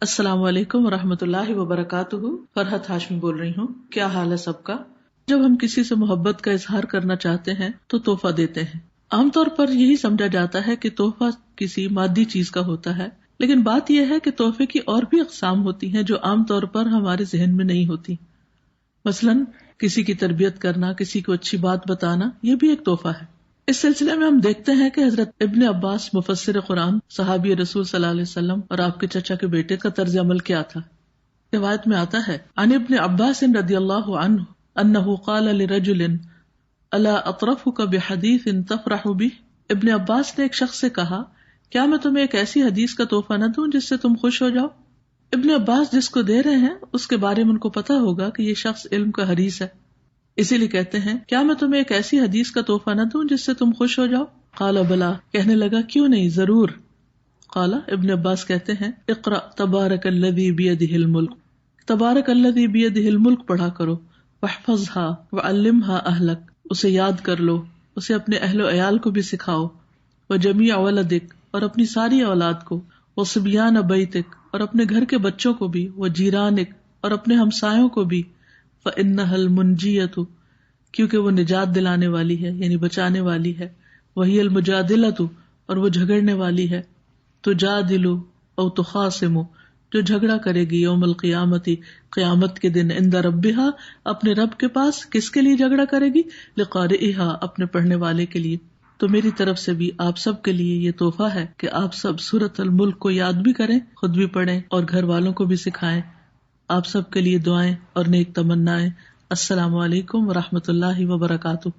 السلام علیکم ورحمۃ اللہ وبرکاتہ۔ فرحت ہاشمی بول رہی ہوں۔ کیا حال ہے سب کا؟ جب ہم کسی سے محبت کا اظہار کرنا چاہتے ہیں تو تحفہ دیتے ہیں۔ عام طور پر یہی سمجھا جاتا ہے کہ تحفہ کسی مادی چیز کا ہوتا ہے، لیکن بات یہ ہے کہ تحفے کی اور بھی اقسام ہوتی ہیں جو عام طور پر ہمارے ذہن میں نہیں ہوتی۔ مثلاً کسی کی تربیت کرنا، کسی کو اچھی بات بتانا، یہ بھی ایک تحفہ ہے۔ اس سلسلے میں ہم دیکھتے ہیں کہ حضرت ابن عباس مفسر قرآن، صحابی رسول صلی اللہ علیہ وسلم اور آپ کے چچا کے بیٹے کا طرز عمل کیا تھا۔ روایت میں آتا ہے عن ابن عباس رضی اللہ عنہ انہ قال لرجل الا اطرفک بحدیث تفرح به۔ ابن عباس نے ایک شخص سے کہا، کیا میں تمہیں ایک ایسی حدیث کا تحفہ نہ دوں جس سے تم خوش ہو جاؤ؟ ابن عباس جس کو دے رہے ہیں اس کے بارے میں ان کو پتا ہوگا کہ یہ شخص علم کا حریص ہے، اسی لیے کہتے ہیں کیا میں تمہیں ایک ایسی حدیث کا تحفہ نہ دوں جس سے تم خوش ہو جاؤ؟ قال بلا، کہنے لگا کیوں نہیں، ضرور۔ قال، ابن عباس کہتے ہیں اقرأ تبارک الذی بیدہ الملک، تبارک الذی بیدہ الملک پڑھا کرو، واحفظھا وعلمھا اہلک، اسے یاد کر لو، اسے اپنے اہل و عیال کو بھی سکھاؤ، وجمیع ولدک، اور اپنی ساری اولاد کو، وصبیان بیتک، اور اپنے گھر کے بچوں کو بھی، وجیرانک، اور اپنے ہمسایوں کو بھی، فإنها المنجیۃ، کیونکہ وہ نجات دلانے والی ہے، یعنی بچانے والی ہے، وہی المجادلۃ، اور وہ جھگڑنے والی ہے، تجادل او تخاصم، جو جھگڑا کرے گی، یوم القیامت، قیامت کے دن، عند ربہا، اپنے رب کے پاس، کس کے لیے جھگڑا کرے گی؟ لقارئہا، اپنے پڑھنے والے کے لیے۔ تو میری طرف سے بھی آپ سب کے لیے یہ تحفہ ہے کہ آپ سب سورۃ الملک کو یاد بھی کریں، خود بھی پڑھیں اور گھر والوں کو بھی سکھائیں۔ آپ سب کے لیے دعائیں اور نیک تمنائیں۔ السلام علیکم ورحمۃ اللہ وبرکاتہ۔